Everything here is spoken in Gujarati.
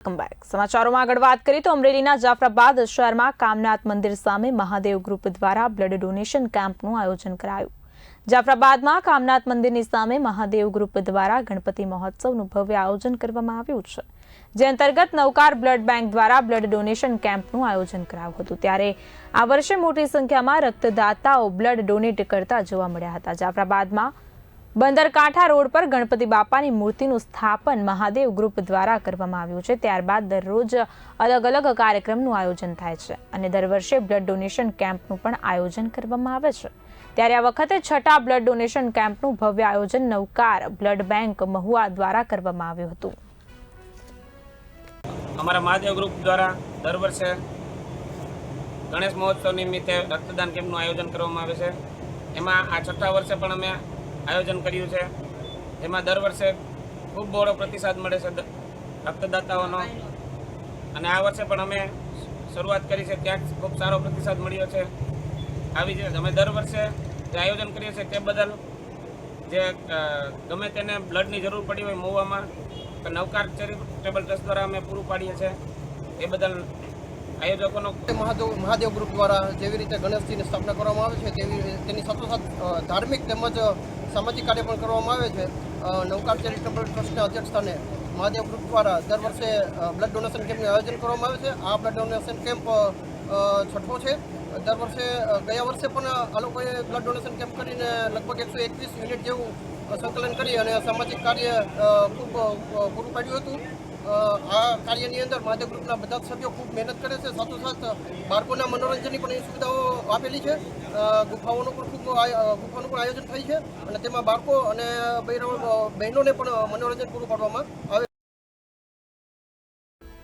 સમાચારોમાં આગળ વાત કરીએ તો અમરેલીના જાફરાબાદ શહેરમાં કામનાથ મંદિર સામે મહાદેવ ગ્રુપ દ્વારા બ્લડ ડોનેશન કેમ્પનું આયોજન કરાયું। જાફરાબાદમાં કામનાથ મંદિરની સામે મહાદેવ ગ્રુપ દ્વારા ગણપતિ મહોત્સવનું ભવ્ય આયોજન કરવામાં આવ્યું છે, જે અંતર્ગત નવકાર બ્લડ બેંક દ્વારા બ્લડ ડોનેશન કેમ્પનું આયોજન કરાયું હતું। ત્યારે આ વર્ષે મોટી સંખ્યામાં રક્તદાતાઓ બ્લડ ડોનેટ કરતા જોવા મળ્યા હતા। જાફરાબાદમાં બંદરકાંઠા રોડ પર ગણપતિ બાપાની મૂર્તિનું સ્થાપન મહાદેવ ગ્રુપ દ્વારા કરવામાં આવ્યું છે। ત્યારબાદ દરરોજ અલગ અલગ કાર્યક્રમનું આયોજન થાય છે અને દર વર્ષે બ્લડ ડોનેશન કેમ્પનું પણ આયોજન કરવામાં આવે છે। ત્યારે આ વખતે છઠ્ઠા બ્લડ ડોનેશન કેમ્પનું ભવ્ય આયોજન નવકાર બ્લડ બેંક મહુવા દ્વારા કરવામાં આવ્યું હતું। અમારા મહાદેવ ગ્રુપ દ્વારા દર વર્ષે ગણેશ મહોત્સવ નિમિત્તે રક્તદાન કેમ્પનું આયોજન કરવામાં આવે છે। એમાં આ છઠ્ઠા વર્ષે પણ અમે આયોજન કર્યું છે, જેમાં દર વર્ષે ખૂબ બહોળો પ્રતિસાદ મળે છે રક્તદાતાઓનો, અને આ વર્ષે પણ અમે શરૂઆત કરી છે ત્યાં ખૂબ સારો પ્રતિસાદ મળ્યો છે। આવી જ અમે દર વર્ષે જે આયોજન કરીએ છીએ તે બદલ જે ગમે તેને બ્લડની જરૂર પડી હોય મહુવામાં તો નવકાર ચેરિટેબલ ટ્રસ્ટ દ્વારા અમે પૂરું પાડીએ છીએ। એ બદલ આયોજકોનો મહાદેવ ગ્રુપ દ્વારા જેવી રીતે ગણેશજીની સ્થાપના કરવામાં આવે છે તેની સાથોસાથ ધાર્મિક તેમજ સામાજિક કાર્ય પણ કરવામાં આવે છે। નવકાર ચેરિટેબલ ટ્રસ્ટના અધ્યક્ષસ્થાને મહાદેવ ગ્રુપ દ્વારા દર વર્ષે બ્લડ ડોનેશન કેમ્પનું આયોજન કરવામાં આવે છે। આ બ્લડ ડોનેશન કેમ્પ છઠ્ઠો છે। દર વર્ષે ગયા વર્ષે પણ આ લોકોએ બ્લડ ડોનેશન કેમ્પ કરીને લગભગ 121 યુનિટ જેવું સંકલન કરી અને સામાજિક કાર્ય ખૂબ પૂરું પાડ્યું હતું। આ કાર્યની અંદર મહાદેવ ગ્રુપના બધા જ સભ્યો ખૂબ મહેનત કરે છે। સાથોસાથ બાળકોના મનોરંજનની પણ એ સુવિધાઓ આપેલી છે। ગુફાઓનું પણ આયોજન થાય છે અને તેમાં બાળકો અને બહેનોને પણ મનોરંજન પૂરું પાડવામાં આવે છે।